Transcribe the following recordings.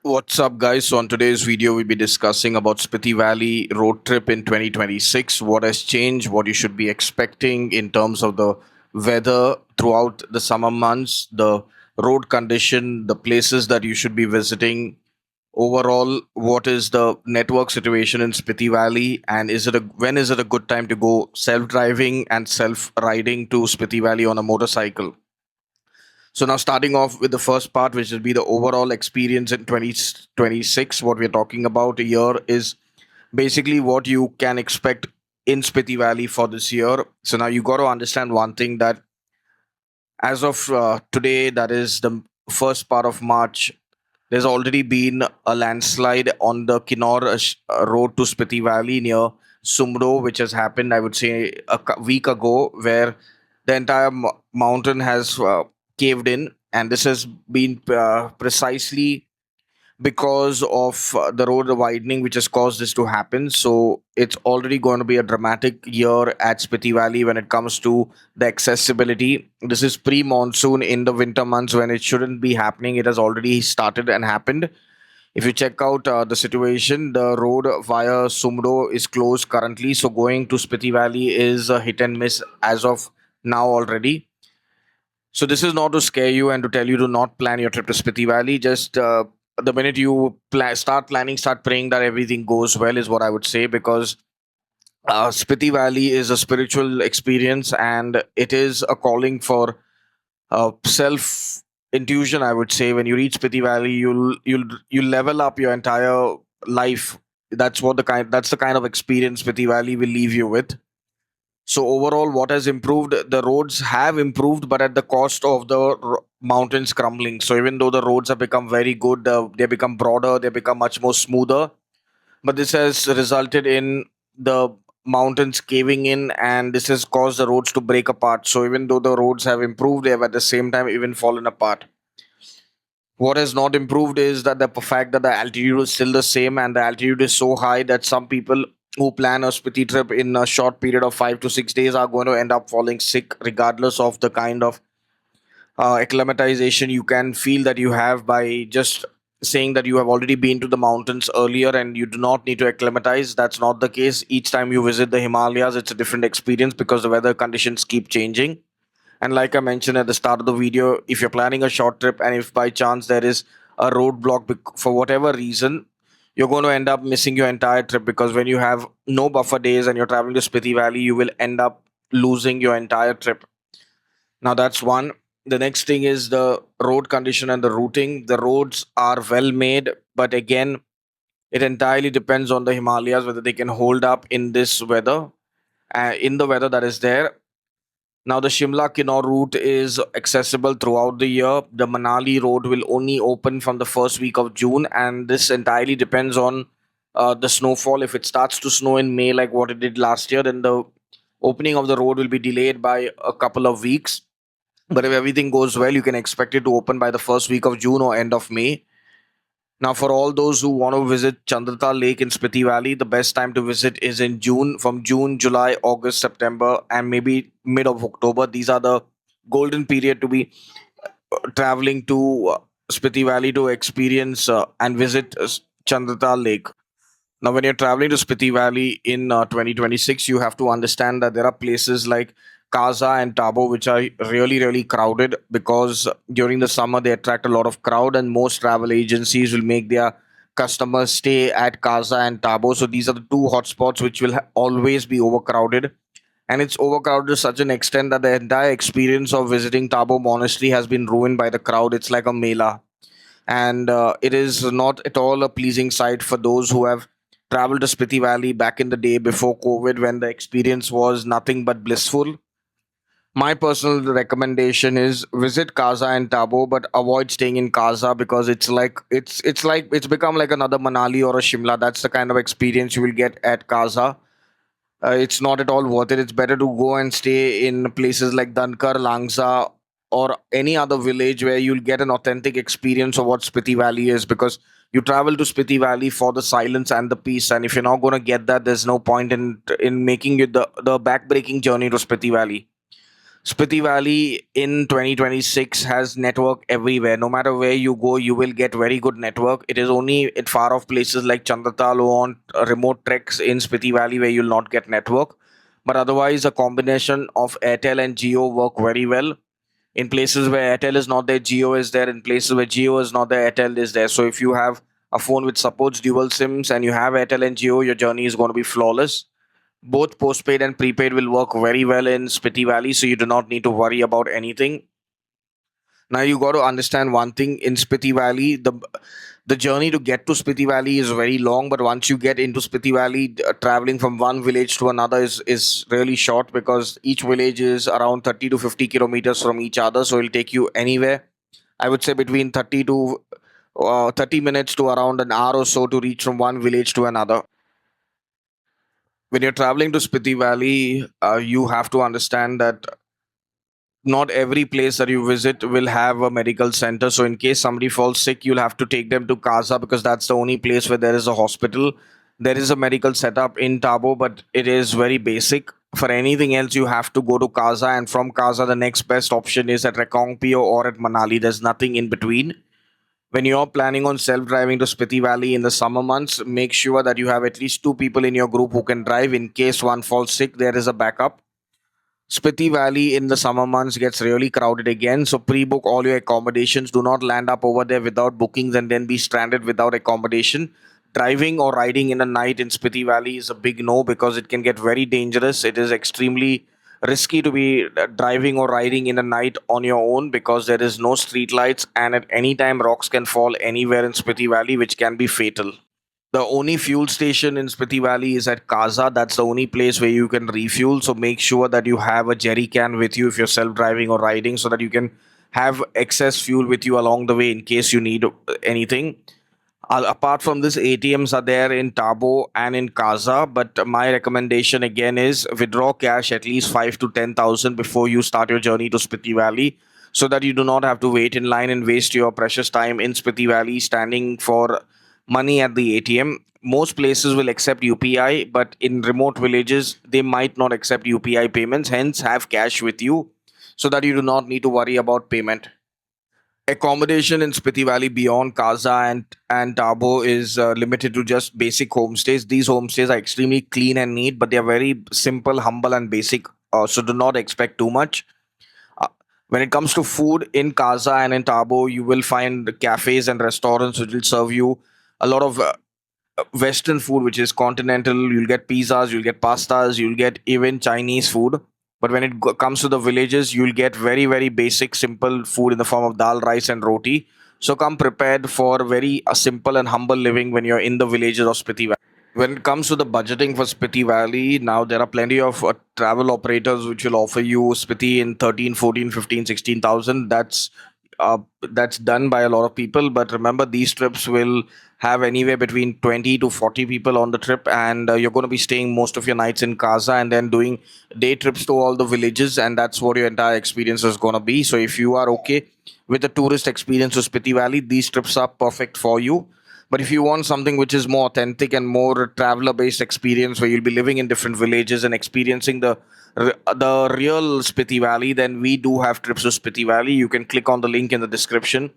What's up, guys? So, on today's video, we'll be discussing about Spiti Valley road trip in 2026. What has changed? What you should be expecting in terms of the weather throughout the summer months, the road condition, the places that you should be visiting. Overall, what is the network situation in Spiti Valley, and when is it a good time to go self-driving and self-riding to Spiti Valley on a motorcycle? So now starting off with the first part, which will be the overall experience in 2026, what we're talking about here is basically what you can expect in Spiti Valley for this year. So now you got to understand one thing that as of today, that is the first part of March, there's already been a landslide on the Kinnaur road to Spiti Valley near Sumro, which has happened, I would say, a week ago, where the entire mountain has caved in. And this has been precisely because of the road widening, which has caused this to happen. So it's already going to be a dramatic year at Spiti Valley when it comes to the accessibility. This is pre monsoon in the winter months when it shouldn't be happening. It has already started and happened. If you check out the situation, the road via Sumro is closed currently. So going to Spiti Valley is a hit and miss as of now already. So this is not to scare you and to tell you to not plan your trip to Spiti Valley. Just the minute you start planning, start praying that everything goes well is what I would say, because Spiti Valley is a spiritual experience and it is a calling for self intuition. I would say when you reach Spiti Valley, you'll level up your entire life. That's the kind of experience Spiti Valley will leave you with. So overall, what has improved? The roads have improved, but at the cost of the mountains crumbling. So even though the roads have become very good, they become broader, they become much more smoother. But this has resulted in the mountains caving in, and this has caused the roads to break apart. So even though the roads have improved, they have at the same time even fallen apart. What has not improved is that the fact that the altitude is still the same, and the altitude is so high that some people who plan a Spiti trip in a short period of 5 to 6 days are going to end up falling sick, regardless of the kind of acclimatization you can feel that you have by just saying that you have already been to the mountains earlier and you do not need to acclimatize. That's not the case. Each time you visit the Himalayas, it's a different experience because the weather conditions keep changing. And like I mentioned at the start of the video, if you're planning a short trip and if by chance there is a roadblock for whatever reason, you're going to end up missing your entire trip, because when you have no buffer days and you're traveling to Spiti Valley, you will end up losing your entire trip. Now, that's one. The next thing is the road condition and the routing. The roads are well made, but again, it entirely depends on the Himalayas whether they can hold up in this weather, in the weather that is there. Now, the Shimla Kinnaur route is accessible throughout the year. The Manali road will only open from the first week of June, and this entirely depends on the snowfall. If it starts to snow in May, like what it did last year, then the opening of the road will be delayed by a couple of weeks. But if everything goes well, you can expect it to open by the first week of June or end of May. Now, for all those who want to visit Chandratal Lake in Spiti Valley, the best time to visit is in June, from June, July, August, September, and maybe mid of October. These are the golden period to be traveling to Spiti Valley to experience and visit Chandratal Lake. Now, when you're traveling to Spiti Valley in 2026, you have to understand that there are places like Kaza and Tabo which are really, really crowded, because during the summer they attract a lot of crowd, and most travel agencies will make their customers stay at Kaza and Tabo. So these are the two hotspots which will always be overcrowded. And it's overcrowded to such an extent that the entire experience of visiting Tabo Monastery has been ruined by the crowd. It's like a mela, and it is not at all a pleasing sight for those who have traveled to Spiti Valley back in the day before COVID, when the experience was nothing but blissful. My personal recommendation is visit Kaza and Tabo, but avoid staying in Kaza, because it's become like another Manali or a Shimla. That's the kind of experience you will get at Kaza. It's not at all worth it. It's better to go and stay in places like Dankar, Langsa, or any other village where you'll get an authentic experience of what Spiti Valley is, because you travel to Spiti Valley for the silence and the peace. And if you're not going to get that, there's no point in making it the backbreaking journey to Spiti Valley. Spiti Valley in 2026 has network everywhere. No matter where you go, you will get very good network. It is only in far off places like Chandatal or on remote treks in Spiti Valley where you'll not get network. But otherwise, a combination of Airtel and Geo work very well. In places where Airtel is not there, Geo is there. In places where Geo is not there, Airtel is there. So if you have a phone which supports dual SIMs and you have Airtel and Geo, your journey is going to be flawless. Both postpaid and prepaid will work very well in Spiti Valley, so you do not need to worry about anything. Now you got to understand one thing in Spiti Valley, the journey to get to Spiti Valley is very long, but once you get into Spiti Valley, traveling from one village to another is really short because each village is around 30 to 50 kilometers from each other, so it'll take you anywhere. I would say between 30 minutes to around an hour or so to reach from one village to another. When you're traveling to Spiti Valley, you have to understand that not every place that you visit will have a medical center. So, in case somebody falls sick, you'll have to take them to Kaza because that's the only place where there is a hospital. There is a medical setup in Tabo, but it is very basic. For anything else, you have to go to Kaza, and from Kaza, the next best option is at Rekongpio or at Manali. There's nothing in between. When you're planning on self driving to Spiti Valley in the summer months, make sure that you have at least two people in your group who can drive. In case one falls sick, there is a backup. Spiti Valley in the summer months gets really crowded again, so pre book all your accommodations. Do not land up over there without bookings and then be stranded without accommodation. Driving or riding in the night in Spiti Valley is a big no because it can get very dangerous. It is extremely risky to be driving or riding in the night on your own because there is no street lights and at any time rocks can fall anywhere in Spiti Valley, which can be fatal. The only fuel station in Spiti Valley is at Kaza. That's the only place where you can refuel. So make sure that you have a jerry can with you if you're self driving or riding so that you can have excess fuel with you along the way in case you need anything. Apart from this, ATMs are there in Tabo and in Kaza. But my recommendation again is withdraw cash at least 5 to 10,000 before you start your journey to Spiti Valley, so that you do not have to wait in line and waste your precious time in Spiti Valley standing for money at the ATM. Most places will accept UPI, but in remote villages they might not accept UPI payments. Hence, have cash with you so that you do not need to worry about payment. Accommodation in Spiti Valley beyond Kaza and Tabo is limited to just basic homestays. These homestays are extremely clean and neat, but they are very simple, humble, and basic. So do not expect too much. Uh, when it comes to food in Kaza and in Tabo, you will find cafes and restaurants which will serve you a lot of Western food, which is continental. You'll get pizzas, you'll get pastas, you'll get even Chinese food. But when it comes to the villages, you'll get very, very basic, simple food in the form of dal, rice, and roti. So come prepared for very simple and humble living when you're in the villages of Spiti Valley. When it comes to the budgeting for Spiti Valley, now there are plenty of travel operators which will offer you Spiti in 13, 14, 15, 16,000. That's done by a lot of people, but remember these trips will have anywhere between 20 to 40 people on the trip, and you're going to be staying most of your nights in Kaza and then doing day trips to all the villages, and that's what your entire experience is going to be. So if you are okay with the tourist experience of Spiti Valley, these trips are perfect for you. But if you want something which is more authentic and more traveler based experience where you'll be living in different villages and experiencing the real Spiti Valley, then we do have trips to Spiti Valley. You can click on the link in the description,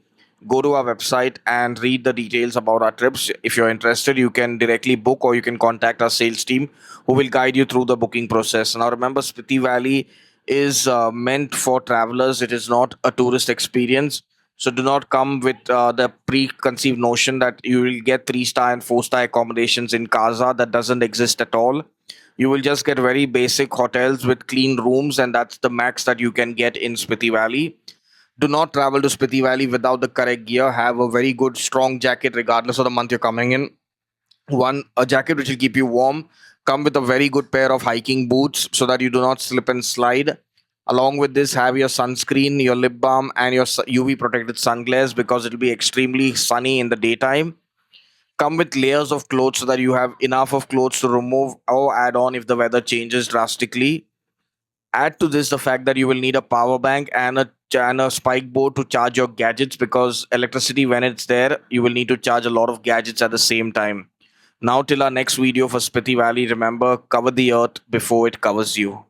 go to our website and read the details about our trips. If you're interested, you can directly book or you can contact our sales team who will guide you through the booking process. Now remember, Spiti Valley is meant for travelers. It is not a tourist experience. So do not come with the preconceived notion that you will get 3-star and 4-star accommodations in Kaza. That doesn't exist at all. You will just get very basic hotels with clean rooms, and that's the max that you can get in Spiti Valley. Do not travel to Spiti Valley without the correct gear. Have a very good, strong jacket, regardless of the month you're coming in. One, a jacket which will keep you warm. Come with a very good pair of hiking boots so that you do not slip and slide. Along with this, have your sunscreen, your lip balm, and your UV protected sunglasses because it'll be extremely sunny in the daytime. Come with layers of clothes so that you have enough of clothes to remove or add on if the weather changes drastically. Add to this the fact that you will need a power bank and a spike board to charge your gadgets because electricity, when it's there, you will need to charge a lot of gadgets at the same time. Now, till our next video for Spiti Valley, remember, cover the earth before it covers you.